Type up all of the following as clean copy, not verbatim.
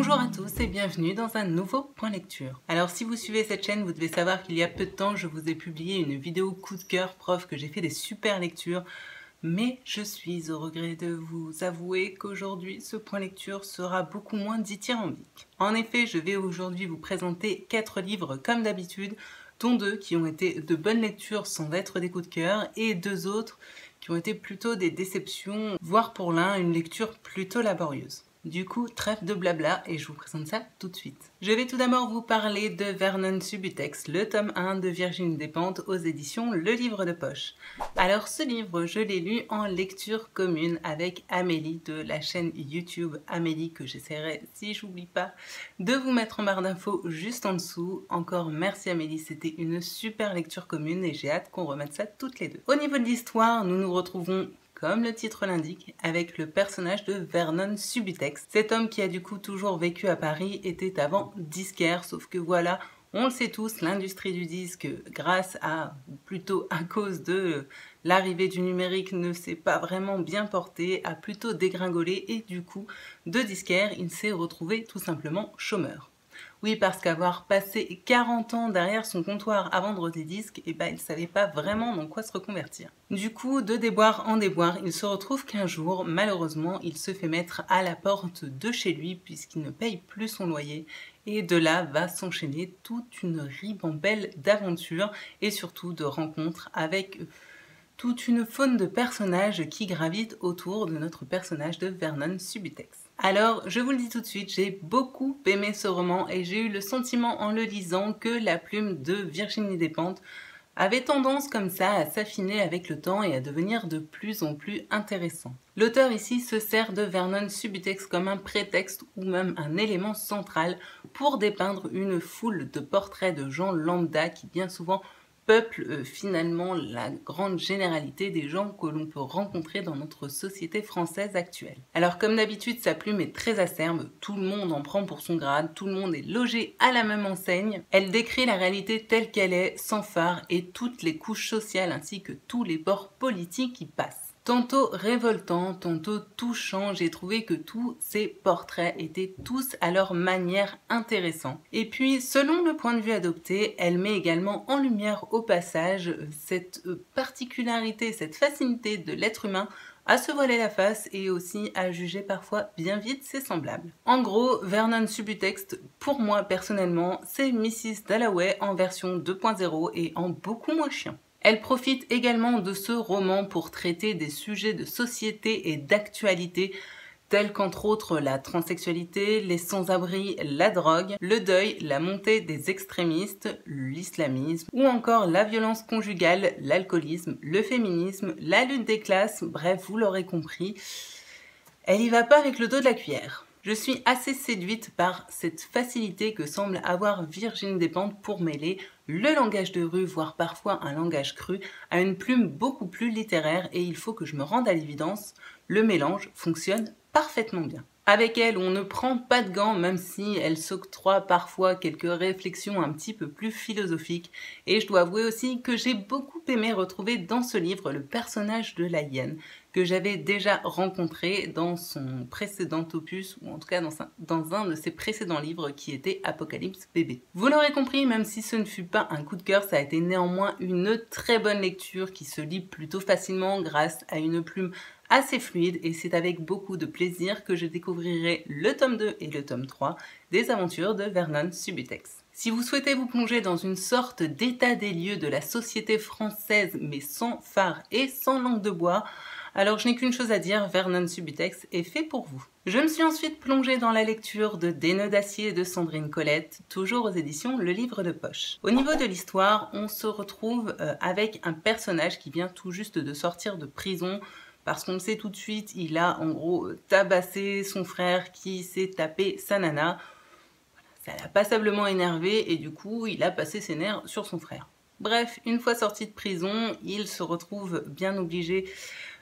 Bonjour à tous et bienvenue dans un nouveau point lecture. Alors si vous suivez cette chaîne, vous devez savoir qu'il y a peu de temps, je vous ai publié une vidéo coup de cœur, preuve que j'ai fait des super lectures. Mais je suis au regret de vous avouer qu'aujourd'hui, ce point lecture sera beaucoup moins dithyrambique. En effet, je vais aujourd'hui vous présenter 4 livres comme d'habitude, dont 2 qui ont été de bonnes lectures sans être des coups de cœur, et 2 autres qui ont été plutôt des déceptions, voire pour l'un une lecture plutôt laborieuse. Du coup, trêve de blabla et je vous présente ça tout de suite. Je vais tout d'abord vous parler de Vernon Subutex, le tome 1 de Virginie Despentes aux éditions Le Livre de Poche. Alors ce livre, je l'ai lu en lecture commune avec Amélie de la chaîne YouTube Amélie, que j'essaierai, si j'oublie pas, de vous mettre en barre d'infos juste en dessous. Encore merci Amélie, c'était une super lecture commune et j'ai hâte qu'on remette ça toutes les deux. Au niveau de l'histoire, nous nous retrouvons, comme le titre l'indique, avec le personnage de Vernon Subutex. Cet homme qui a du coup toujours vécu à Paris était avant disquaire, sauf que voilà, on le sait tous, l'industrie du disque, grâce à, ou plutôt à cause de l'arrivée du numérique, ne s'est pas vraiment bien portée, a plutôt dégringolé et du coup, de disquaire, il s'est retrouvé tout simplement chômeur. Oui, parce qu'avoir passé 40 ans derrière son comptoir à vendre des disques, il ne savait pas vraiment dans quoi se reconvertir. Du coup, de déboire en déboire, il se retrouve qu'un jour, malheureusement, il se fait mettre à la porte de chez lui puisqu'il ne paye plus son loyer. Et de là va s'enchaîner toute une ribambelle d'aventures et surtout de rencontres avec toute une faune de personnages qui gravitent autour de notre personnage de Vernon Subutex. Alors, je vous le dis tout de suite, j'ai beaucoup aimé ce roman et j'ai eu le sentiment en le lisant que la plume de Virginie Despentes avait tendance comme ça à s'affiner avec le temps et à devenir de plus en plus intéressant. L'auteur ici se sert de Vernon Subutex comme un prétexte ou même un élément central pour dépeindre une foule de portraits de gens lambda qui bien souvent peuple finalement la grande généralité des gens que l'on peut rencontrer dans notre société française actuelle. Alors comme d'habitude, sa plume est très acerbe, tout le monde en prend pour son grade, tout le monde est logé à la même enseigne. Elle décrit la réalité telle qu'elle est, sans phare, et toutes les couches sociales ainsi que tous les bords politiques qui passent. Tantôt révoltant, tantôt touchant, j'ai trouvé que tous ces portraits étaient tous à leur manière intéressants. Et puis, selon le point de vue adopté, elle met également en lumière au passage cette particularité, cette facilité de l'être humain à se voiler la face et aussi à juger parfois bien vite ses semblables. En gros, Vernon Subutex, pour moi personnellement, c'est Mrs. Dalloway en version 2.0 et en beaucoup moins chiant. Elle profite également de ce roman pour traiter des sujets de société et d'actualité tels qu'entre autres la transsexualité, les sans-abri, la drogue, le deuil, la montée des extrémistes, l'islamisme ou encore la violence conjugale, l'alcoolisme, le féminisme, la lutte des classes, bref, vous l'aurez compris, elle y va pas avec le dos de la cuillère. Je suis assez séduite par cette facilité que semble avoir Virginie Despentes pour mêler le langage de rue, voire parfois un langage cru, à une plume beaucoup plus littéraire et il faut que je me rende à l'évidence, le mélange fonctionne parfaitement bien. Avec elle, on ne prend pas de gants, même si elle s'octroie parfois quelques réflexions un petit peu plus philosophiques. Et je dois avouer aussi que j'ai beaucoup aimé retrouver dans ce livre le personnage de la hyène, que j'avais déjà rencontré dans son précédent opus, ou en tout cas dans un de ses précédents livres qui était Apocalypse bébé. Vous l'aurez compris, même si ce ne fut pas un coup de cœur, ça a été néanmoins une très bonne lecture qui se lit plutôt facilement grâce à une plume assez fluide et c'est avec beaucoup de plaisir que je découvrirai le tome 2 et le tome 3 des aventures de Vernon Subutex. Si vous souhaitez vous plonger dans une sorte d'état des lieux de la société française mais sans phare et sans langue de bois, alors je n'ai qu'une chose à dire, Vernon Subutex est fait pour vous. Je me suis ensuite plongée dans la lecture de Des nœuds d'acier de Sandrine Colette, toujours aux éditions Le Livre de Poche. Au niveau de l'histoire, on se retrouve avec un personnage qui vient tout juste de sortir de prison, parce qu'on le sait tout de suite, il a en gros tabassé son frère qui s'est tapé sa nana. Ça l'a passablement énervé et du coup, il a passé ses nerfs sur son frère. Bref, une fois sorti de prison, il se retrouve bien obligé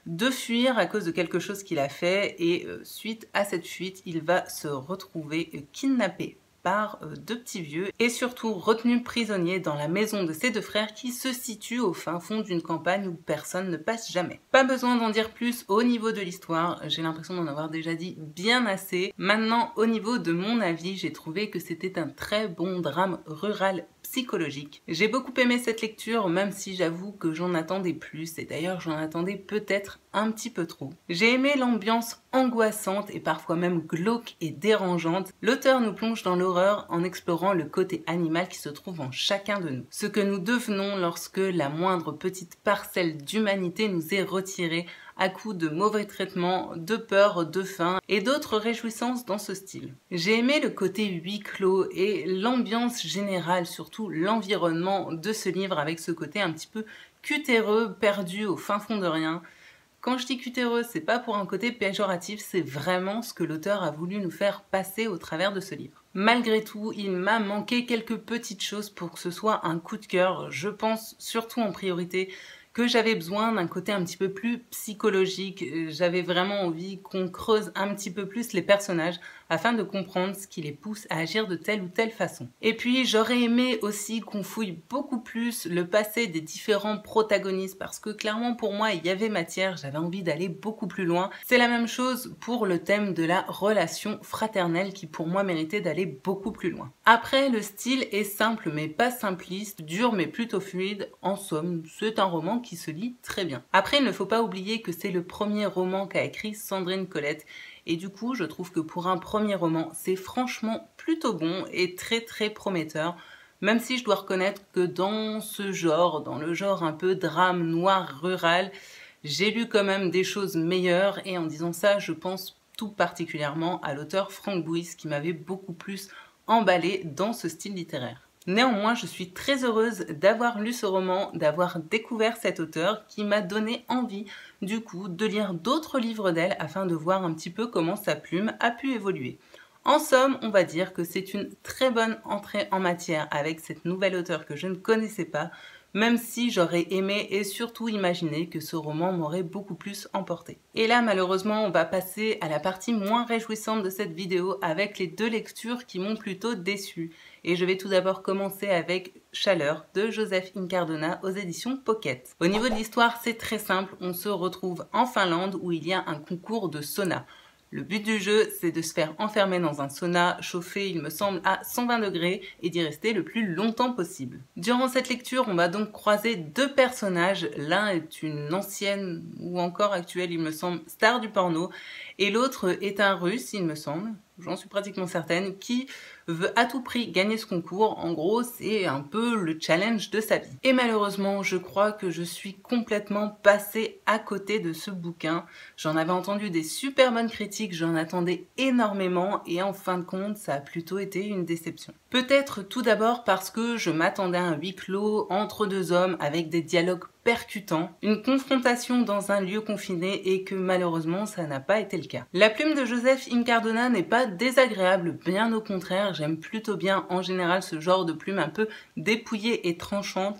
de fuir à cause de quelque chose qu'il a fait et suite à cette fuite, il va se retrouver kidnappé par deux petits vieux et surtout retenus prisonniers dans la maison de ces deux frères qui se situe au fin fond d'une campagne où personne ne passe jamais. Pas besoin d'en dire plus au niveau de l'histoire, j'ai l'impression d'en avoir déjà dit bien assez. Maintenant, au niveau de mon avis, j'ai trouvé que c'était un très bon drame rural psychologique. J'ai beaucoup aimé cette lecture, même si j'avoue que j'en attendais plus, et d'ailleurs j'en attendais peut-être un petit peu trop. J'ai aimé l'ambiance angoissante et parfois même glauque et dérangeante. L'auteur nous plonge dans l'horreur en explorant le côté animal qui se trouve en chacun de nous. Ce que nous devenons lorsque la moindre petite parcelle d'humanité nous est retirée à coups de mauvais traitements, de peur, de faim et d'autres réjouissances dans ce style. J'ai aimé le côté huis clos et l'ambiance générale, surtout l'environnement de ce livre avec ce côté un petit peu cutéreux, perdu au fin fond de rien. Quand je dis cutéreux, c'est pas pour un côté péjoratif, c'est vraiment ce que l'auteur a voulu nous faire passer au travers de ce livre. Malgré tout, il m'a manqué quelques petites choses pour que ce soit un coup de cœur. Je pense surtout en priorité que j'avais besoin d'un côté un petit peu plus psychologique. J'avais vraiment envie qu'on creuse un petit peu plus les personnages afin de comprendre ce qui les pousse à agir de telle ou telle façon. Et puis j'aurais aimé aussi qu'on fouille beaucoup plus le passé des différents protagonistes parce que clairement pour moi il y avait matière, j'avais envie d'aller beaucoup plus loin. C'est la même chose pour le thème de la relation fraternelle qui pour moi méritait d'aller beaucoup plus loin. Après, le style est simple mais pas simpliste, dur mais plutôt fluide. En somme, c'est un roman qui se lit très bien. Après, il ne faut pas oublier que c'est le premier roman qu'a écrit Sandrine Colette et du coup, je trouve que pour un premier roman, c'est franchement plutôt bon et très prometteur. Même si je dois reconnaître que dans ce genre, dans le genre un peu drame noir rural, j'ai lu quand même des choses meilleures et en disant ça, je pense tout particulièrement à l'auteur Franck Bouys qui m'avait beaucoup plus emballé dans ce style littéraire. Néanmoins, je suis très heureuse d'avoir lu ce roman, d'avoir découvert cet auteur qui m'a donné envie du coup de lire d'autres livres d'elle afin de voir un petit peu comment sa plume a pu évoluer. En somme, on va dire que c'est une très bonne entrée en matière avec cette nouvelle auteure que je ne connaissais pas, même si j'aurais aimé et surtout imaginé que ce roman m'aurait beaucoup plus emporté. Et là, malheureusement, on va passer à la partie moins réjouissante de cette vidéo avec les deux lectures qui m'ont plutôt déçue. Et je vais tout d'abord commencer avec Chaleur de Joseph Incardona aux éditions Pocket. Au niveau de l'histoire, c'est très simple, on se retrouve en Finlande où il y a un concours de sauna. Le but du jeu, c'est de se faire enfermer dans un sauna chauffé, il me semble, à 120 degrés et d'y rester le plus longtemps possible. Durant cette lecture, on va donc croiser deux personnages. L'un est une ancienne, ou encore actuelle, il me semble, star du porno, et l'autre est un Russe, il me semble, j'en suis pratiquement certaine, qui veut à tout prix gagner ce concours. En gros, c'est un peu le challenge de sa vie. Et malheureusement, je crois que je suis complètement passée à côté de ce bouquin. J'en avais entendu des super bonnes critiques, j'en attendais énormément et en fin de compte, ça a plutôt été une déception. Peut-être tout d'abord parce que je m'attendais à un huis clos entre deux hommes avec des dialogues percutant, une confrontation dans un lieu confiné et que malheureusement ça n'a pas été le cas. La plume de Joseph Incardona n'est pas désagréable, bien au contraire, j'aime plutôt bien en général ce genre de plume un peu dépouillée et tranchante.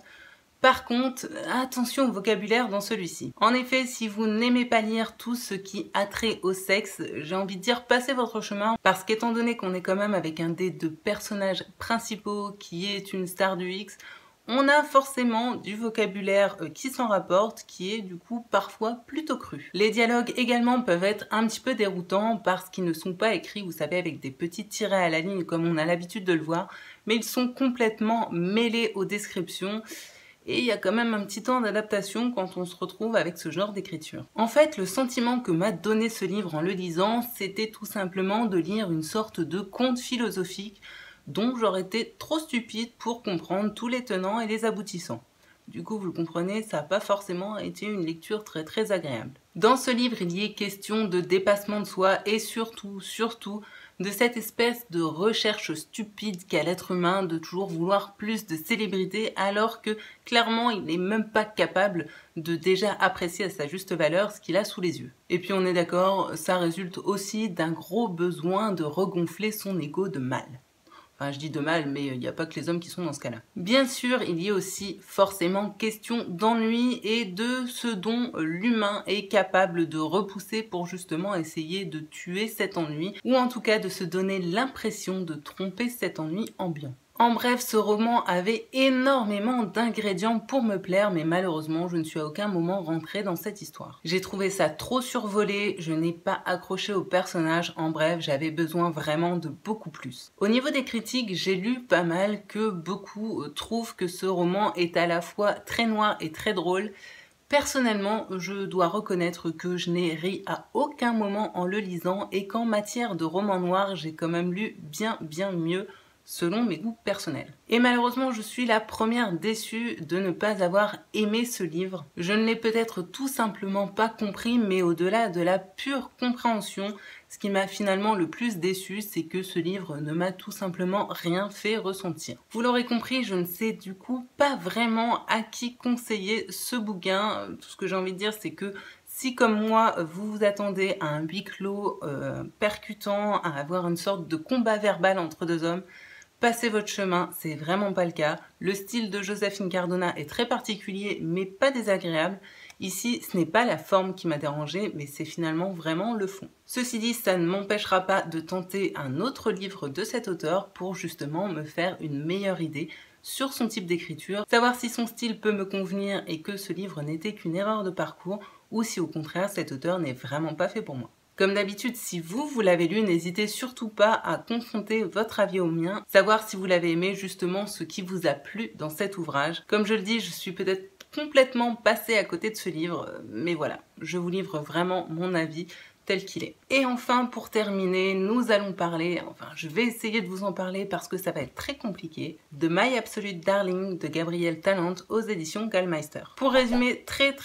Par contre, attention au vocabulaire dans celui-ci. En effet, si vous n'aimez pas lire tout ce qui a trait au sexe, j'ai envie de dire passez votre chemin parce qu'étant donné qu'on est quand même avec un des deux personnages principaux qui est une star du X, on a forcément du vocabulaire qui s'en rapporte, qui est du coup parfois plutôt cru. Les dialogues également peuvent être un petit peu déroutants parce qu'ils ne sont pas écrits, vous savez, avec des petits tirets à la ligne comme on a l'habitude de le voir, mais ils sont complètement mêlés aux descriptions. Et il y a quand même un petit temps d'adaptation quand on se retrouve avec ce genre d'écriture. En fait, le sentiment que m'a donné ce livre en le lisant, c'était tout simplement de lire une sorte de conte philosophique dont j'aurais été trop stupide pour comprendre tous les tenants et les aboutissants. Du coup, vous le comprenez, ça n'a pas forcément été une lecture très agréable. Dans ce livre, il y est question de dépassement de soi et surtout de cette espèce de recherche stupide qu'a l'être humain de toujours vouloir plus de célébrité alors que clairement il n'est même pas capable de déjà apprécier à sa juste valeur ce qu'il a sous les yeux. Et puis on est d'accord, ça résulte aussi d'un gros besoin de regonfler son ego de mal. Enfin, je dis de mal, mais il n'y a pas que les hommes qui sont dans ce cas-là. Bien sûr, il y a aussi forcément question d'ennui et de ce dont l'humain est capable de repousser pour justement essayer de tuer cet ennui, ou en tout cas de se donner l'impression de tromper cet ennui ambiant. En bref, ce roman avait énormément d'ingrédients pour me plaire, mais malheureusement, je ne suis à aucun moment rentrée dans cette histoire. J'ai trouvé ça trop survolé, je n'ai pas accroché au personnage, en bref, j'avais besoin vraiment de beaucoup plus. Au niveau des critiques, j'ai lu pas mal que beaucoup trouvent que ce roman est à la fois très noir et très drôle. Personnellement, je dois reconnaître que je n'ai ri à aucun moment en le lisant et qu'en matière de roman noir, j'ai quand même lu bien mieux selon mes goûts personnels. Et malheureusement, je suis la première déçue de ne pas avoir aimé ce livre. Je ne l'ai peut-être tout simplement pas compris, mais au-delà de la pure compréhension, ce qui m'a finalement le plus déçue, c'est que ce livre ne m'a tout simplement rien fait ressentir. Vous l'aurez compris, je ne sais du coup pas vraiment à qui conseiller ce bouquin. Tout ce que j'ai envie de dire, c'est que si comme moi, vous vous attendez à un huis clos percutant, à avoir une sorte de combat verbal entre deux hommes, passez votre chemin, c'est vraiment pas le cas. Le style de Joséphine Cardona est très particulier, mais pas désagréable. Ici, ce n'est pas la forme qui m'a dérangée, mais c'est finalement vraiment le fond. Ceci dit, ça ne m'empêchera pas de tenter un autre livre de cet auteur pour justement me faire une meilleure idée sur son type d'écriture, savoir si son style peut me convenir et que ce livre n'était qu'une erreur de parcours, ou si au contraire cet auteur n'est vraiment pas fait pour moi. Comme d'habitude, si vous l'avez lu, n'hésitez surtout pas à confronter votre avis au mien, savoir si vous l'avez aimé, justement ce qui vous a plu dans cet ouvrage. Comme je le dis, je suis peut-être complètement passée à côté de ce livre, mais voilà, je vous livre vraiment mon avis tel qu'il est. Et enfin, pour terminer, nous allons parler, enfin je vais essayer de vous en parler parce que ça va être très compliqué, de My Absolute Darling de Gabrielle Talent aux éditions Gallmeister. Pour résumer très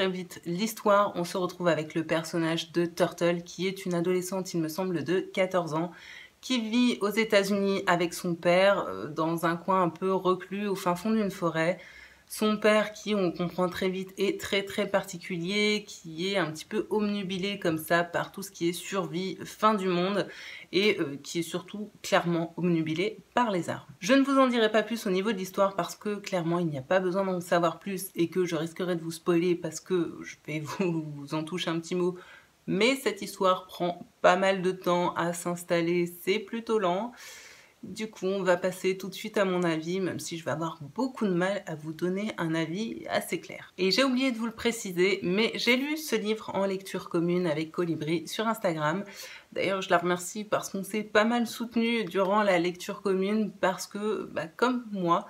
vite l'histoire, on se retrouve avec le personnage de Turtle qui est une adolescente, il me semble, de 14 ans, qui vit aux États-Unis avec son père dans un coin un peu reclus au fin fond d'une forêt. Son père qui, on comprend très vite, est très particulier, qui est un petit peu obnubilé comme ça par tout ce qui est survie, fin du monde, et qui est surtout clairement obnubilé par les armes. Je ne vous en dirai pas plus au niveau de l'histoire parce que clairement il n'y a pas besoin d'en savoir plus et que je risquerai de vous spoiler parce que je vais vous en toucher un petit mot. Mais cette histoire prend pas mal de temps à s'installer, c'est plutôt lent. Du coup, on va passer tout de suite à mon avis, même si je vais avoir beaucoup de mal à vous donner un avis assez clair. Et j'ai oublié de vous le préciser, mais j'ai lu ce livre en lecture commune avec Colibri sur Instagram. D'ailleurs, je la remercie parce qu'on s'est pas mal soutenu durant la lecture commune parce que, comme moi,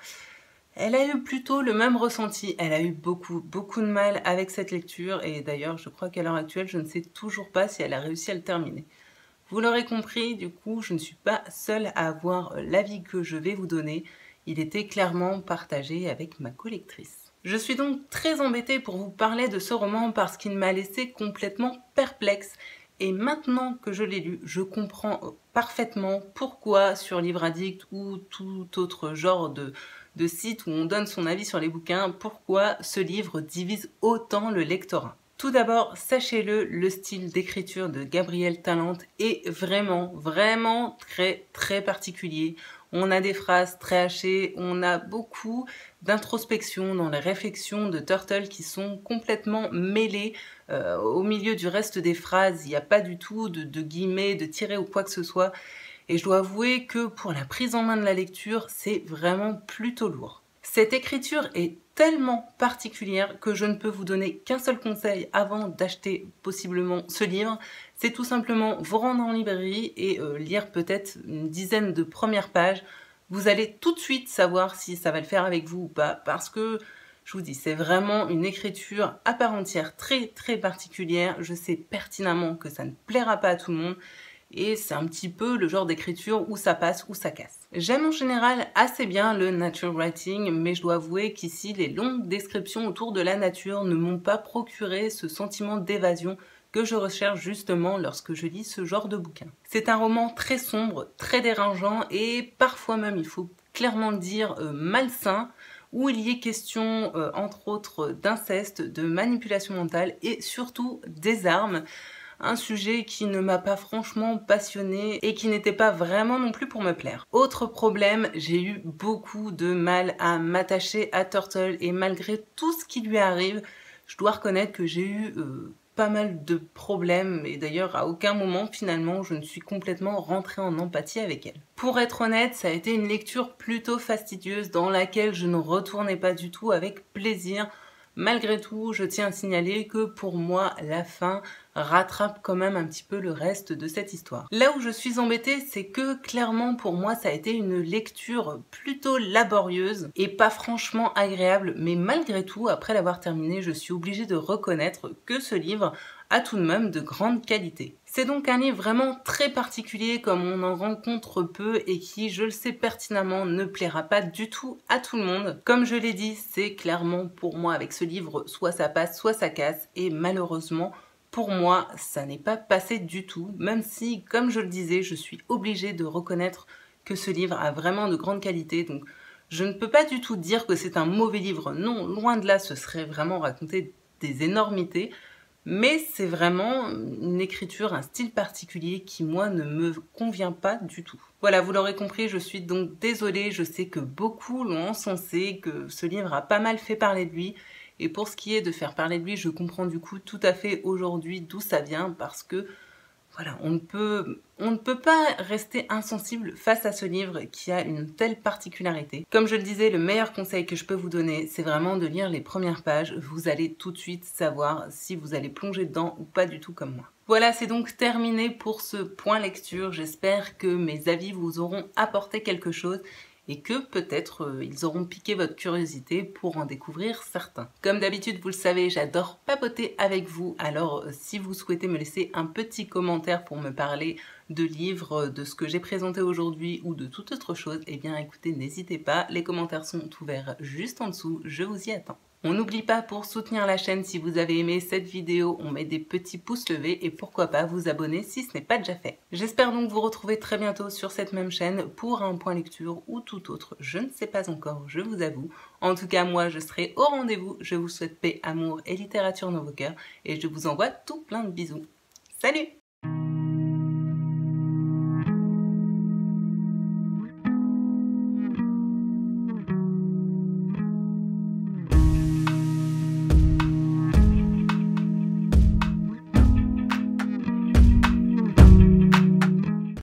elle a eu plutôt le même ressenti. Elle a eu beaucoup de mal avec cette lecture et d'ailleurs, je crois qu'à l'heure actuelle, je ne sais toujours pas si elle a réussi à le terminer. Vous l'aurez compris, du coup, je ne suis pas seule à avoir l'avis que je vais vous donner. Il était clairement partagé avec ma collectrice. Je suis donc très embêtée pour vous parler de ce roman parce qu'il m'a laissé complètement perplexe. Et maintenant que je l'ai lu, je comprends parfaitement pourquoi sur Livre Addict ou tout autre genre de site où on donne son avis sur les bouquins, pourquoi ce livre divise autant le lectorat. Tout d'abord, sachez-le, le style d'écriture de Gabrielle Talent est vraiment très particulier. On a des phrases très hachées, on a beaucoup d'introspection dans les réflexions de Turtle qui sont complètement mêlées au milieu du reste des phrases. Il n'y a pas du tout de guillemets, de tirets ou quoi que ce soit. Et je dois avouer que pour la prise en main de la lecture, c'est vraiment plutôt lourd. Cette écriture est tellement particulière que je ne peux vous donner qu'un seul conseil avant d'acheter possiblement ce livre. C'est tout simplement vous rendre en librairie et lire peut-être une dizaine de premières pages. Vous allez tout de suite savoir si ça va le faire avec vous ou pas parce que, je vous dis, c'est vraiment une écriture à part entière très particulière. Je sais pertinemment que ça ne plaira pas à tout le monde. Et c'est un petit peu le genre d'écriture où ça passe ou ça casse. J'aime en général assez bien le nature writing, mais je dois avouer qu'ici, les longues descriptions autour de la nature ne m'ont pas procuré ce sentiment d'évasion que je recherche justement lorsque je lis ce genre de bouquin. C'est un roman très sombre, très dérangeant et parfois même, il faut clairement le dire, malsain, où il y est question, entre autres, d'inceste, de manipulation mentale et surtout des armes. un sujet qui ne m'a pas franchement passionnée et qui n'était pas vraiment non plus pour me plaire. Autre problème, j'ai eu beaucoup de mal à m'attacher à Turtle et malgré tout ce qui lui arrive, je dois reconnaître que j'ai eu pas mal de problèmes et d'ailleurs à aucun moment finalement je ne suis complètement rentrée en empathie avec elle. Pour être honnête, ça a été une lecture plutôt fastidieuse dans laquelle je ne retournais pas du tout avec plaisir. Malgré tout, je tiens à signaler que pour moi, la fin rattrape quand même un petit peu le reste de cette histoire. Là où je suis embêtée, c'est que clairement pour moi, ça a été une lecture plutôt laborieuse et pas franchement agréable, mais malgré tout, après l'avoir terminé, je suis obligée de reconnaître que ce livre a tout de même de grande qualité. C'est donc un livre vraiment très particulier comme on en rencontre peu et qui, je le sais pertinemment, ne plaira pas du tout à tout le monde. Comme je l'ai dit, c'est clairement pour moi avec ce livre, soit ça passe, soit ça casse et malheureusement, pour moi, ça n'est pas passé du tout, même si, comme je le disais, je suis obligée de reconnaître que ce livre a vraiment de grande qualité. Donc, je ne peux pas du tout dire que c'est un mauvais livre. Non, loin de là, ce serait vraiment raconter des énormités. Mais c'est vraiment une écriture, un style particulier qui, moi, ne me convient pas du tout. Voilà, vous l'aurez compris, je suis donc désolée. Je sais que beaucoup l'ont encensé, que ce livre a pas mal fait parler de lui. Et pour ce qui est de faire parler de lui, je comprends du coup tout à fait aujourd'hui d'où ça vient parce que voilà, on ne peut pas rester insensible face à ce livre qui a une telle particularité. Comme je le disais, le meilleur conseil que je peux vous donner, c'est vraiment de lire les premières pages. Vous allez tout de suite savoir si vous allez plonger dedans ou pas du tout comme moi. Voilà, c'est donc terminé pour ce point lecture. J'espère que mes avis vous auront apporté quelque chose et que peut-être ils auront piqué votre curiosité pour en découvrir certains. Comme d'habitude, vous le savez, j'adore papoter avec vous, alors si vous souhaitez me laisser un petit commentaire pour me parler de livres, de ce que j'ai présenté aujourd'hui ou de toute autre chose, eh bien écoutez, n'hésitez pas, les commentaires sont ouverts juste en dessous, je vous y attends. On n'oublie pas pour soutenir la chaîne, si vous avez aimé cette vidéo, on met des petits pouces levés et pourquoi pas vous abonner si ce n'est pas déjà fait. J'espère donc vous retrouver très bientôt sur cette même chaîne pour un point lecture ou tout autre, je ne sais pas encore, je vous avoue. En tout cas, moi je serai au rendez-vous, je vous souhaite paix, amour et littérature dans vos cœurs et je vous envoie tout plein de bisous. Salut!